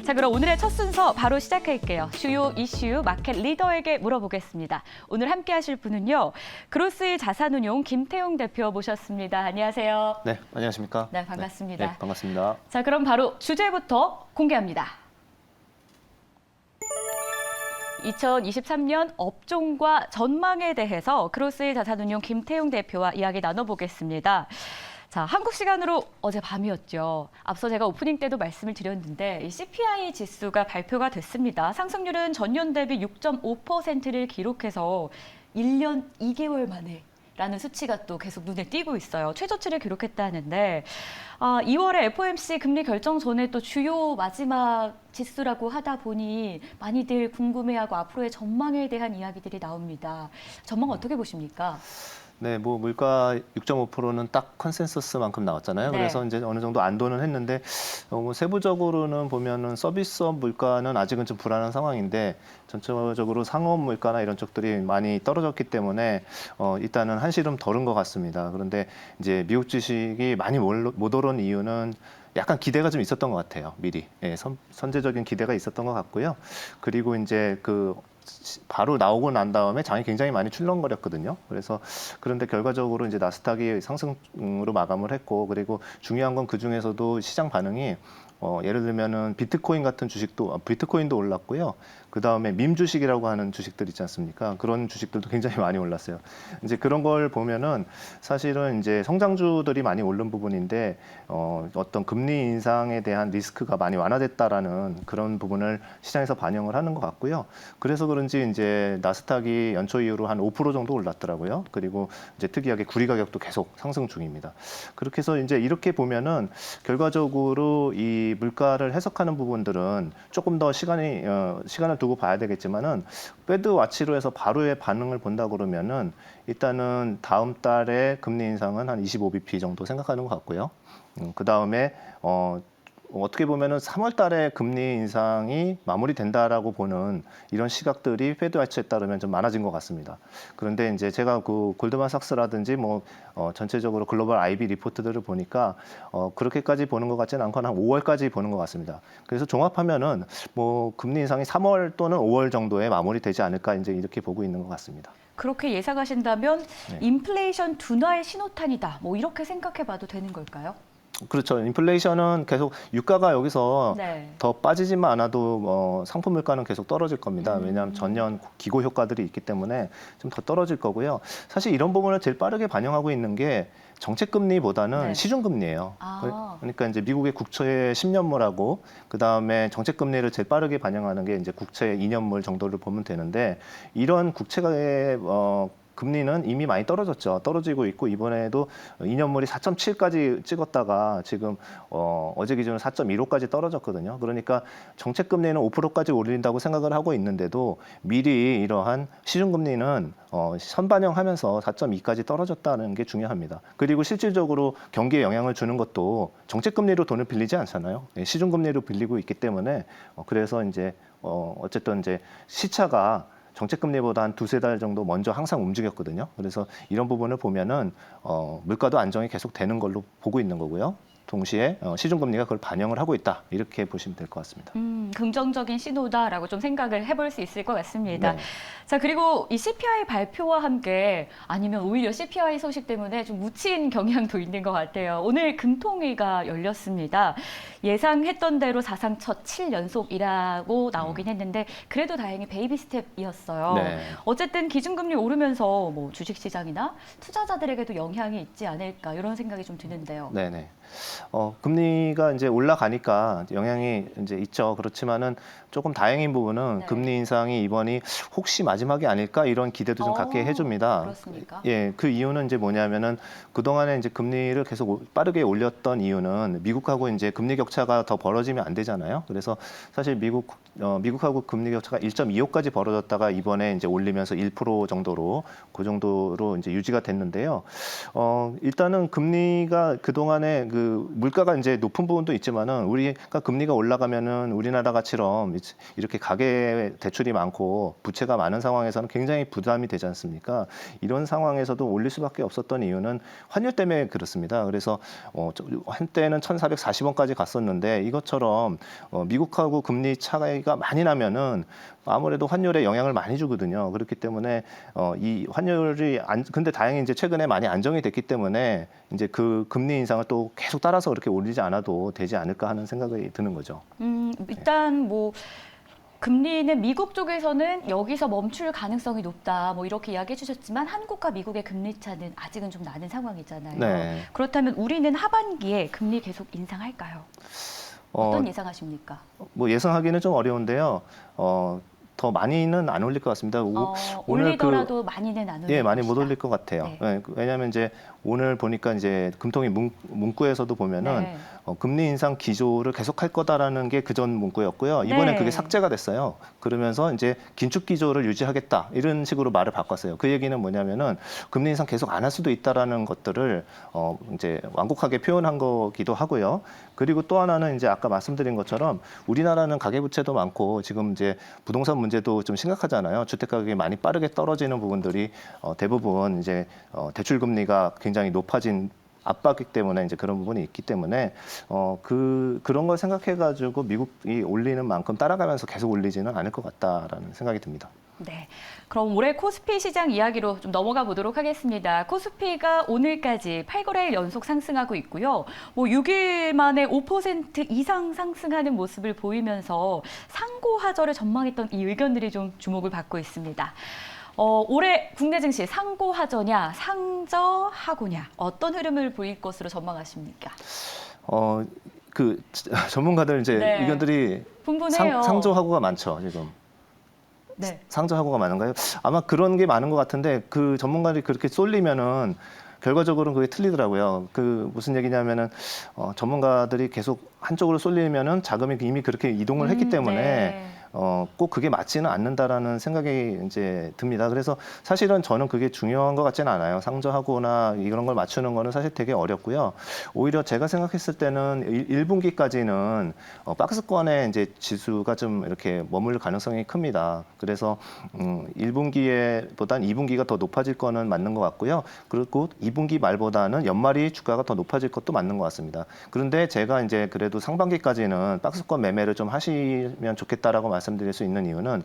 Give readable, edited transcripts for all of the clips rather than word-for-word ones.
자, 그럼 오늘의 첫 순서 바로 시작할게요. 주요 이슈 마켓 리더에게 물어보겠습니다. 오늘 함께 하실 분은요. 그로스일 자산운용 김태용 대표 모셨습니다. 안녕하세요. 네, 안녕하십니까? 네, 반갑습니다. 네, 반갑습니다. 자, 그럼 바로 주제부터 공개합니다. 2023년 업종과 전망에 대해서 그로스일 자산운용 김태용 대표와 이야기 나눠보겠습니다. 자, 한국 시간으로 어젯밤이었죠. 앞서 제가 오프닝 때도 말씀을 드렸는데 이 CPI 지수가 발표가 됐습니다. 상승률은 전년 대비 6.5%를 기록해서 1년 2개월 만에 라는 수치가 또 계속 눈에 띄고 있어요. 최저치를 기록했다는데 2월에 FOMC 금리 결정 전에 또 주요 마지막 지수라고 하다 보니 많이들 궁금해하고 앞으로의 전망에 대한 이야기들이 나옵니다. 전망 어떻게 보십니까? 네, 뭐 물가 6.5%는 딱 컨센서스만큼 나왔잖아요. 네. 그래서 이제 어느 정도 안도는 했는데 뭐 세부적으로는 보면은 서비스업 물가는 아직은 좀 불안한 상황인데 전체적으로 상업 물가나 이런 쪽들이 많이 떨어졌기 때문에 일단은 한시름 덜은 것 같습니다. 그런데 이제 미국 주식이 많이 못 오른 이유는 약간 기대가 좀 있었던 것 같아요. 미리 선제적인 기대가 있었던 것 같고요. 그리고 이제 바로 나오고 난 다음에 장이 굉장히 많이 출렁거렸거든요. 그래서 그런데 결과적으로 이제 나스닥이 상승으로 마감을 했고, 그리고 중요한 건 그 중에서도 시장 반응이 예를 들면은 비트코인 같은 주식도 비트코인도 올랐고요. 그 다음에 밈 주식이라고 하는 주식들 있지 않습니까? 그런 주식들도 굉장히 많이 올랐어요. 이제 그런 걸 보면은 사실은 이제 성장주들이 많이 오른 부분인데 어떤 금리 인상에 대한 리스크가 많이 완화됐다라는 그런 부분을 시장에서 반영을 하는 것 같고요. 그래서 그런지 이제 나스닥이 연초 이후로 한 5% 정도 올랐더라고요. 그리고 이제 특이하게 구리 가격도 계속 상승 중입니다. 그렇게 해서 이제 이렇게 보면은 결과적으로 이 물가를 해석하는 부분들은 조금 더 시간을 두고 봐야 되겠지만은 패드 와치로 해서 바로의 반응을 본다 그러면은 일단은 다음 달에 금리 인상은 한 25bp 정도 생각하는 것 같고요. 그 다음에 어떻게 보면은 3월 달에 금리 인상이 마무리된다라고 보는 이런 시각들이 패드 와치에 따르면 좀 많아진 것 같습니다. 그런데 이제 제가 그 골드만삭스라든지 전체적으로 글로벌 IB 리포트들을 보니까 그렇게까지 보는 것 같지는 않고 한 5월까지 보는 것 같습니다. 그래서 종합하면은 금리 인상이 3월 또는 5월 정도에 마무리되지 않을까 이제 이렇게 보고 있는 것 같습니다. 그렇게 예상하신다면 네. 인플레이션 둔화의 신호탄이다. 이렇게 생각해봐도 되는 걸까요? 그렇죠. 인플레이션은 계속 유가가 여기서 네. 더 빠지지만 않아도 상품 물가는 계속 떨어질 겁니다. 왜냐하면 전년 기고 효과들이 있기 때문에 좀 더 떨어질 거고요. 사실 이런 부분을 제일 빠르게 반영하고 있는 게 정책금리보다는 네. 시중금리예요. 아. 그러니까 이제 미국의 국채 10년물하고 그 다음에 정책금리를 제일 빠르게 반영하는 게 이제 국채 2년물 정도를 보면 되는데 이런 국채의 금리는 이미 많이 떨어졌죠. 떨어지고 있고 이번에도 2년물이 4.7까지 찍었다가 지금 어제 기준으로 4.15까지 떨어졌거든요. 그러니까 정책금리는 5%까지 올린다고 생각을 하고 있는데도 미리 이러한 시중금리는 선반영하면서 4.2까지 떨어졌다는 게 중요합니다. 그리고 실질적으로 경기에 영향을 주는 것도 정책금리로 돈을 빌리지 않잖아요. 시중금리로 빌리고 있기 때문에 그래서 이제 어쨌든 이제 시차가 정책금리보다 한 두세 달 정도 먼저 항상 움직였거든요. 그래서 이런 부분을 보면은 물가도 안정이 계속 되는 걸로 보고 있는 거고요. 동시에 시중금리가 그걸 반영을 하고 있다. 이렇게 보시면 될 것 같습니다. 긍정적인 신호다라고 좀 생각을 해볼 수 있을 것 같습니다. 네. 자, 그리고 이 CPI 발표와 함께 아니면 오히려 CPI 소식 때문에 좀 묻힌 경향도 있는 것 같아요. 오늘 금통위가 열렸습니다. 예상했던 대로 사상 첫 7연속이라고 나오긴 했는데 그래도 다행히 베이비 스텝이었어요. 네. 어쨌든 기준금리 오르면서 주식시장이나 투자자들에게도 영향이 있지 않을까 이런 생각이 좀 드는데요. 네네. 금리가 이제 올라가니까 영향이 이제 있죠. 그렇지만은 조금 다행인 부분은 네. 금리 인상이 이번이 혹시 마지막이 아닐까 이런 기대도 좀 갖게 해줍니다. 그렇습니까? 예, 그 이유는 이제 뭐냐면은 그동안에 이제 금리를 계속 빠르게 올렸던 이유는 미국하고 이제 금리 격차가 더 벌어지면 안 되잖아요. 그래서 사실 미국하고 금리 격차가 1.25까지 벌어졌다가 이번에 이제 올리면서 1% 정도로 그 정도로 이제 유지가 됐는데요. 일단은 금리가 그동안에 물가가 이제 높은 부분도 있지만은 우리가 금리가 올라가면은 우리나라 같이럼 이렇게 가계 대출이 많고 부채가 많은 상황에서는 굉장히 부담이 되지 않습니까? 이런 상황에서도 올릴 수밖에 없었던 이유는 환율 때문에 그렇습니다. 그래서 한때는 1,440원까지 갔었는데 있었는데 이것처럼 미국하고 금리 차이가 많이 나면은 아무래도 환율에 영향을 많이 주거든요. 그렇기 때문에 이 환율이 근데 다행히 이제 최근에 많이 안정이 됐기 때문에 이제 그 금리 인상을 또 계속 따라서 그렇게 올리지 않아도 되지 않을까 하는 생각이 드는 거죠. 일단 뭐 금리는 미국 쪽에서는 여기서 멈출 가능성이 높다. 뭐 이렇게 이야기해 주셨지만 한국과 미국의 금리 차는 아직은 좀 나는 상황이잖아요. 네. 그렇다면 우리는 하반기에 금리 계속 인상할까요? 어떤 예상하십니까? 뭐 예상하기는 좀 어려운데요. 더 많이는 안 올릴 것 같습니다. 오늘 올리더라도 많이는 안 올릴 예, 많이 못 것이다. 올릴 것 같아요. 네. 예, 왜냐하면 이제 오늘 보니까 이제 금통위 문구에서도 보면은 네. 금리 인상 기조를 계속할 거다라는 게 그전 문구였고요. 이번엔 네. 그게 삭제가 됐어요. 그러면서 이제 긴축 기조를 유지하겠다 이런 식으로 말을 바꿨어요. 그 얘기는 뭐냐면은 금리 인상 계속 안 할 수도 있다라는 것들을 이제 완곡하게 표현한 거기도 하고요. 그리고 또 하나는 이제 아까 말씀드린 것처럼 우리나라는 가계부채도 많고 지금 이제 부동산 문제도 좀 심각하잖아요. 주택 가격이 많이 빠르게 떨어지는 부분들이 대부분 이제 대출 금리가 굉장히 높아진 압박이기 때문에 이제 그런 부분이 있기 때문에 그런 걸 생각해가지고 미국이 올리는 만큼 따라가면서 계속 올리지는 않을 것 같다라는 생각이 듭니다. 네. 그럼 올해 코스피 시장 이야기로 좀 넘어가 보도록 하겠습니다. 코스피가 오늘까지 8거래일 연속 상승하고 있고요. 뭐 6일 만에 5% 이상 상승하는 모습을 보이면서 상고하저를 전망했던 이 의견들이 좀 주목을 받고 있습니다. 올해 국내 증시 상고하저냐 상저하고냐 어떤 흐름을 보일 것으로 전망하십니까? 그 전문가들 이제 네. 의견들이 분분해요. 상저하고가 많죠, 지금. 네. 상저하고가 많은가요? 아마 그런 게 많은 것 같은데 그 전문가들이 그렇게 쏠리면은 결과적으로는 그게 틀리더라고요. 그 무슨 얘기냐면은 전문가들이 계속 한쪽으로 쏠리면은 자금이 이미 그렇게 이동을 했기 때문에 네. 꼭 그게 맞지는 않는다라는 생각이 이제 듭니다. 그래서 사실은 저는 그게 중요한 것 같지는 않아요. 상저하고나 이런 걸 맞추는 거는 사실 되게 어렵고요. 오히려 제가 생각했을 때는 1분기까지는 박스권에 이제 지수가 좀 이렇게 머물 가능성이 큽니다. 그래서 1분기보단 2분기가 더 높아질 거는 맞는 것 같고요. 그리고 2분기 말보다는 연말이 주가가 더 높아질 것도 맞는 것 같습니다. 그런데 제가 이제 그래도 상반기까지는 박스권 매매를 좀 하시면 좋겠다라고 말씀드릴 수 있는 이유는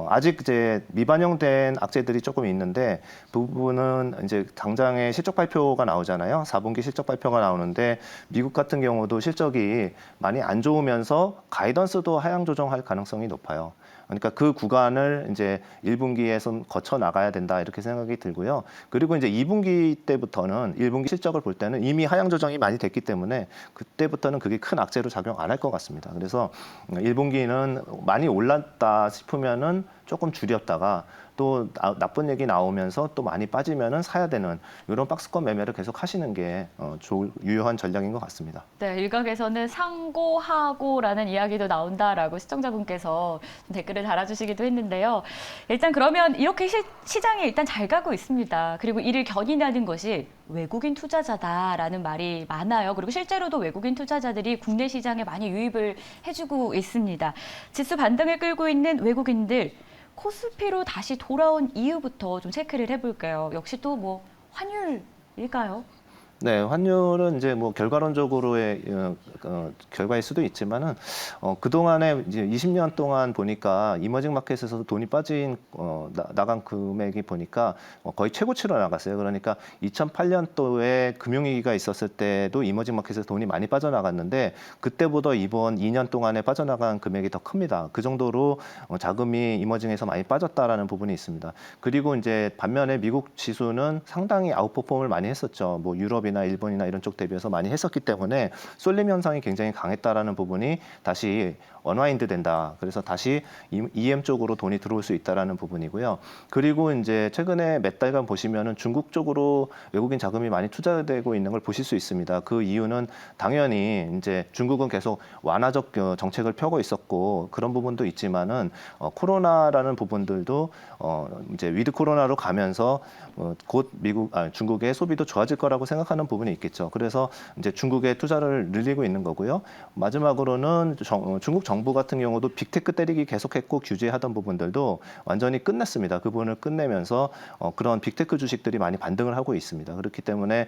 아직 이제 미반영된 악재들이 조금 있는데 그 부분은 이제 당장에 실적 발표가 나오잖아요. 4분기 실적 발표가 나오는데 미국 같은 경우도 실적이 많이 안 좋으면서 가이던스도 하향 조정할 가능성이 높아요. 그러니까 그 구간을 이제 1분기에선 거쳐 나가야 된다 이렇게 생각이 들고요. 그리고 이제 2분기 때부터는 1분기 실적을 볼 때는 이미 하향 조정이 많이 됐기 때문에 그때부터는 그게 큰 악재로 작용 안 할 것 같습니다. 그래서 1분기는 많이 올랐다 싶으면은 조금 줄였다가 또 나쁜 얘기 나오면서 또 많이 빠지면은 사야 되는 이런 박스권 매매를 계속 하시는 게 유효한 전략인 것 같습니다. 네, 일각에서는 상고하고라는 이야기도 나온다라고 시청자분께서 좀 댓글을 달아주시기도 했는데요. 일단 그러면 이렇게 시장이 일단 잘 가고 있습니다. 그리고 이를 견인하는 것이 외국인 투자자다라는 말이 많아요. 그리고 실제로도 외국인 투자자들이 국내 시장에 많이 유입을 해주고 있습니다. 지수 반등을 끌고 있는 외국인들, 코스피로 다시 돌아온 이유부터 좀 체크를 해볼까요? 역시 또 뭐 환율일까요? 네, 환율은 이제 뭐 결과론적으로의 결과일 수도 있지만은 그동안에 이제 20년 동안 보니까 이머징 마켓에서도 돈이 빠진 나간 금액이 보니까 거의 최고치로 나갔어요. 그러니까 2008년도에 금융위기가 있었을 때도 이머징 마켓에서 돈이 많이 빠져나갔는데 그때보다 이번 2년 동안에 빠져나간 금액이 더 큽니다. 그 정도로 자금이 이머징에서 많이 빠졌다라는 부분이 있습니다. 그리고 이제 반면에 미국 지수는 상당히 아웃퍼폼을 많이 했었죠. 뭐 유럽이나 일본이나 이런 쪽 대비해서 많이 했었기 때문에 쏠림 현상이 굉장히 강했다라는 부분이 다시 언와인드 된다. 그래서 다시 EM 쪽으로 돈이 들어올 수 있다라는 부분이고요. 그리고 이제 최근에 몇 달간 보시면은 중국 쪽으로 외국인 자금이 많이 투자되고 있는 걸 보실 수 있습니다. 그 이유는 당연히 이제 중국은 계속 완화적 정책을 펴고 있었고 그런 부분도 있지만은 코로나라는 부분들도 이제 위드 코로나로 가면서 곧 중국의 소비도 좋아질 거라고 생각하는 부분이 있겠죠. 그래서 이제 중국에 투자를 늘리고 있는 거고요. 마지막으로는 중국 정부 같은 경우도 빅테크 때리기 계속했고 규제하던 부분들도 완전히 끝냈습니다. 그 부분을 끝내면서 그런 빅테크 주식들이 많이 반등을 하고 있습니다. 그렇기 때문에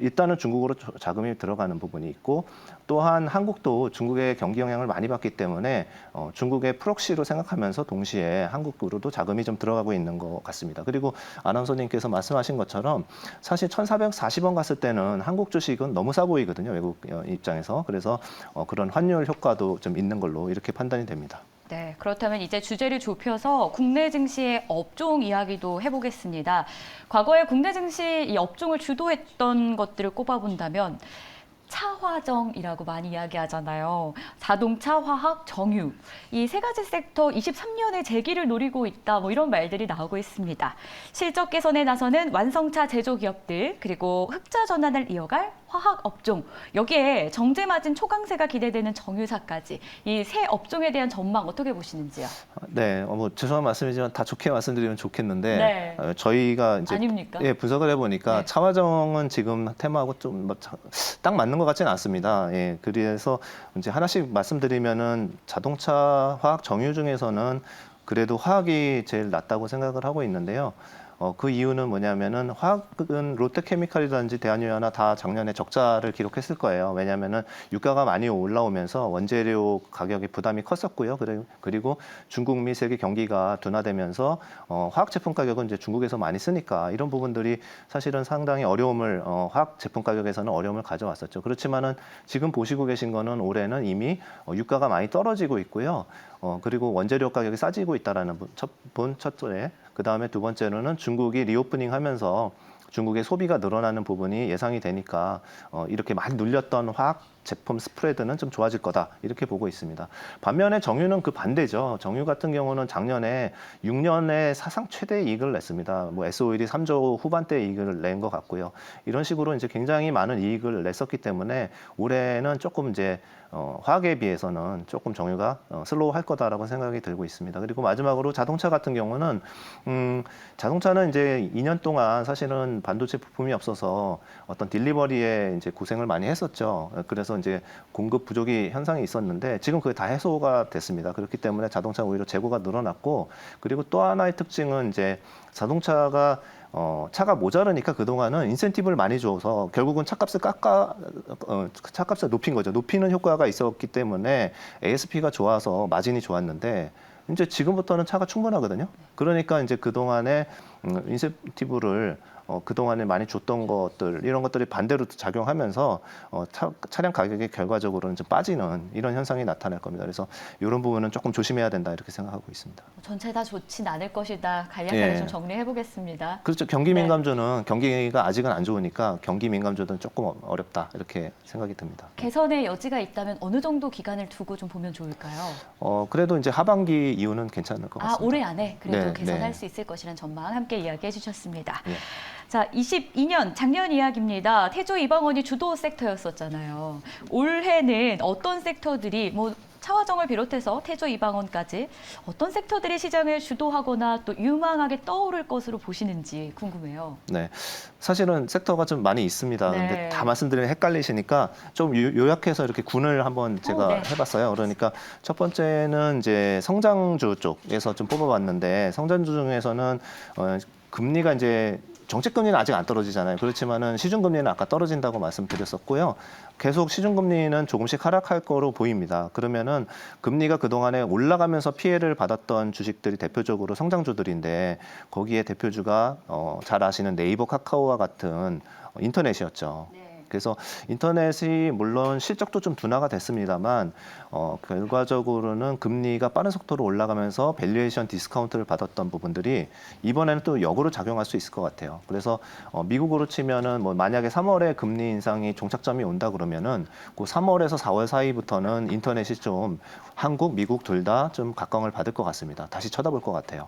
일단은 중국으로 자금이 들어가는 부분이 있고 또한 한국도 중국의 경기 영향을 많이 받기 때문에 중국의 프록시로 생각하면서 동시에 한국으로도 자금이 좀 들어가고 있는 것 같습니다. 그리고 아나운서님께서 말씀하신 것처럼 사실 1,440원 갔을 때는 한국 주식은 너무 싸 보이거든요. 외국 입장에서. 그래서 그런 환율 효과도 좀 있는 걸로 이렇게 판단이 됩니다. 네, 그렇다면 이제 주제를 좁혀서 국내 증시의 업종 이야기도 해보겠습니다. 과거에 국내 증시 이 업종을 주도했던 것들을 꼽아본다면 차화정이라고 많이 이야기하잖아요. 자동차, 화학, 정유. 이 세 가지 섹터 23년의 재기를 노리고 있다. 뭐 이런 말들이 나오고 있습니다. 실적 개선에 나서는 완성차 제조 기업들, 그리고 흑자 전환을 이어갈 화학 업종. 여기에 정제 마진 초강세가 기대되는 정유사까지. 이 세 업종에 대한 전망 어떻게 보시는지요? 네, 뭐 죄송한 말씀이지만 다 좋게 말씀드리면 좋겠는데 네. 저희가 이제 아닙니까? 예, 분석을 해보니까 네. 차화정은 지금 테마하고 좀 딱 맞는 것 같지는 않습니다. 예, 그래서 이제 하나씩 말씀드리면은 자동차, 화학, 정유 중에서는 그래도 화학이 제일 낫다고 생각을 하고 있는데요. 그 이유는 뭐냐면은 화학은 롯데케미칼이라든지 대한유화나 다 작년에 적자를 기록했을 거예요. 왜냐하면은 유가가 많이 올라오면서 원재료 가격이 부담이 컸었고요. 그리고 중국 미 세계 경기가 둔화되면서 화학 제품 가격은 이제 중국에서 많이 쓰니까 이런 부분들이 사실은 상당히 어려움을 화학 제품 가격에서는 어려움을 가져왔었죠. 그렇지만은 지금 보시고 계신 거는 올해는 이미 유가가 많이 떨어지고 있고요. 그리고 원재료 가격이 싸지고 있다라는 첫째. 그 다음에 두 번째로는 중국이 리오프닝 하면서 중국의 소비가 늘어나는 부분이 예상이 되니까 이렇게 많이 눌렸던 화학 제품 스프레드는 좀 좋아질 거다 이렇게 보고 있습니다. 반면에 정유는 그 반대죠. 정유 같은 경우는 작년에 6년에 사상 최대 이익을 냈습니다. 뭐 S-오일이 3조 후반대 이익을 낸 것 같고요. 이런 식으로 이제 굉장히 많은 이익을 냈었기 때문에 올해는 조금 이제 화학에 비해서는 조금 정유가 슬로우할 거다라고 생각이 들고 있습니다. 그리고 마지막으로 자동차 같은 경우는 자동차는 이제 2년 동안 사실은 반도체 부품이 없어서 어떤 딜리버리에 이제 고생을 많이 했었죠. 그래서 이제 공급 부족이 현상이 있었는데 지금 그게 다 해소가 됐습니다. 그렇기 때문에 자동차 오히려 재고가 늘어났고 그리고 또 하나의 특징은 이제 자동차가 차가 모자르니까 그동안은 인센티브를 많이 줘서 결국은 차값을 차값을 높인 거죠. 높이는 효과가 있었기 때문에 ASP가 좋아서 마진이 좋았는데 이제 지금부터는 차가 충분하거든요. 그러니까 이제 그동안에 인센티브를 그동안에 많이 줬던 것들 이런 것들이 반대로 작용하면서 차량 가격이 결과적으로는 좀 빠지는 이런 현상이 나타날 겁니다. 그래서 이런 부분은 조금 조심해야 된다 이렇게 생각하고 있습니다. 전체 다 좋진 않을 것이다. 간략하게 예. 좀 정리해 보겠습니다. 그렇죠. 경기 네. 민감주는 경기가 아직은 안 좋으니까 경기 민감주는 조금 어렵다 이렇게 생각이 듭니다. 개선의 여지가 있다면 어느 정도 기간을 두고 좀 보면 좋을까요? 그래도 이제 하반기 이후는 괜찮을 것 같습니다. 올해 안에 그래도 네, 개선할 네. 수 있을 것이라는 전망 함께 이야기해 주셨습니다. 예. 자, 22년 작년 이야기입니다. 태조 이방원이 주도 섹터였었잖아요. 올해는 어떤 섹터들이 차화정을 비롯해서 태조 이방원까지 어떤 섹터들이 시장을 주도하거나 또 유망하게 떠오를 것으로 보시는지 궁금해요. 네, 사실은 섹터가 좀 많이 있습니다. 네. 근데 다 말씀드리면 헷갈리시니까 좀 요약해서 이렇게 군을 한번 제가 네. 해봤어요. 그러니까 첫 번째는 이제 성장주 쪽에서 좀 뽑아봤는데 성장주 중에서는 금리가 이제 정책금리는 아직 안 떨어지잖아요. 그렇지만은 시중금리는 아까 떨어진다고 말씀드렸었고요. 계속 시중금리는 조금씩 하락할 거로 보입니다. 그러면은 금리가 그동안에 올라가면서 피해를 받았던 주식들이 대표적으로 성장주들인데 거기에 대표주가 잘 아시는 네이버, 카카오와 같은 인터넷이었죠. 그래서 인터넷이 물론 실적도 좀 둔화가 됐습니다만 결과적으로는 금리가 빠른 속도로 올라가면서 밸류에이션 디스카운트를 받았던 부분들이 이번에는 또 역으로 작용할 수 있을 것 같아요. 그래서 미국으로 치면은 만약에 3월에 금리 인상이 종착점이 온다 그러면은 그 3월에서 4월 사이부터는 인터넷이 좀 한국, 미국 둘 다 좀 각광을 받을 것 같습니다. 다시 쳐다볼 것 같아요.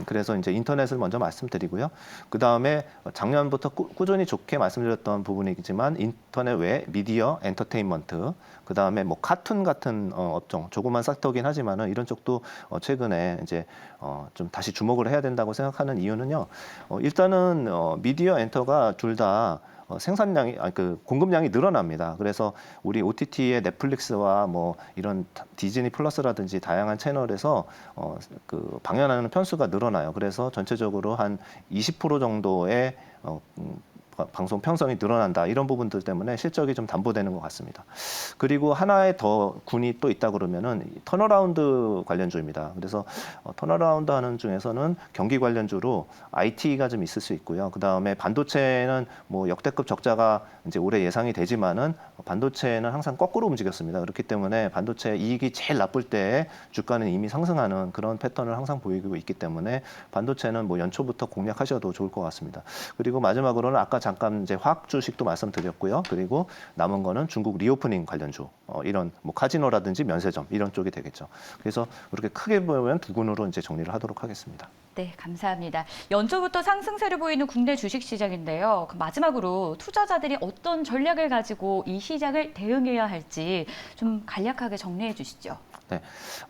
그래서 이제 인터넷을 먼저 말씀드리고요. 그 다음에 작년부터 꾸준히 좋게 말씀드렸던 부분이지만 인터넷 외 미디어, 엔터테인먼트, 그 다음에 뭐 카툰 같은 업종, 조그만 섹터긴 하지만은 이런 쪽도 최근에 이제 좀 다시 주목을 해야 된다고 생각하는 이유는요. 일단은 미디어, 엔터가 둘 다 생산량이 그 공급량이 늘어납니다. 그래서 우리 OTT의 넷플릭스와 뭐 이런 디즈니 플러스라든지 다양한 채널에서 그 방영하는 편수가 늘어나요. 그래서 전체적으로 한 20% 정도의 방송 편성이 늘어난다. 이런 부분들 때문에 실적이 좀 담보되는 것 같습니다. 그리고 하나의 더 군이 또 있다 그러면은 턴어라운드 관련주입니다. 그래서 턴어라운드 하는 중에서는 경기 관련주로 IT가 좀 있을 수 있고요. 그 다음에 반도체는 뭐 역대급 적자가 이제 올해 예상이 되지만은 반도체는 항상 거꾸로 움직였습니다. 그렇기 때문에 반도체 이익이 제일 나쁠 때 주가는 이미 상승하는 그런 패턴을 항상 보이고 있기 때문에 반도체는 뭐 연초부터 공략하셔도 좋을 것 같습니다. 그리고 마지막으로는 아까 잠깐 이제 화학 주식도 말씀드렸고요. 그리고 남은 거는 중국 리오프닝 관련주, 이런 뭐 카지노라든지 면세점 이런 쪽이 되겠죠. 그래서 이렇게 크게 보면 두 군으로 이제 정리를 하도록 하겠습니다. 네, 감사합니다. 연초부터 상승세를 보이는 국내 주식시장인데요. 그럼 마지막으로 투자자들이 어떤 전략을 가지고 이 시장을 대응해야 할지 좀 간략하게 정리해 주시죠. 네,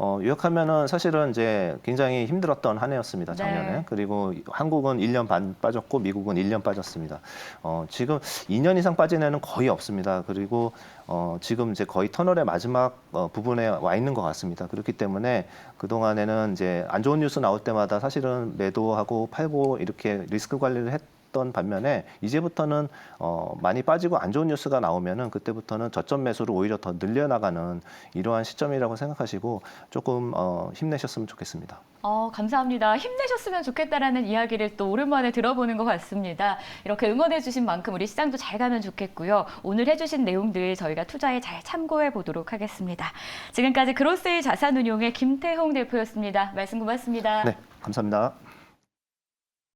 요약하면은 사실은 이제 굉장히 힘들었던 한 해였습니다, 작년에. 네. 그리고 한국은 1년 반 빠졌고 미국은 1년 빠졌습니다. 지금 2년 이상 빠진 애는 거의 없습니다. 그리고 지금 이제 거의 터널의 마지막 부분에 와 있는 것 같습니다. 그렇기 때문에 그동안에는 이제 안 좋은 뉴스 나올 때마다 사실은 매도하고 팔고 이렇게 리스크 관리를 했던 반면에 이제부터는 많이 빠지고 안 좋은 뉴스가 나오면은 그때부터는 저점 매수를 오히려 더 늘려나가는 이러한 시점이라고 생각하시고 조금 힘내셨으면 좋겠습니다. 감사합니다. 힘내셨으면 좋겠다라는 이야기를 또 오랜만에 들어보는 것 같습니다. 이렇게 응원해 주신 만큼 우리 시장도 잘 가면 좋겠고요. 오늘 해주신 내용들 저희가 투자에 잘 참고해 보도록 하겠습니다. 지금까지 그로스의 자산운용의 김태홍 대표였습니다. 말씀 고맙습니다. 네, 감사합니다.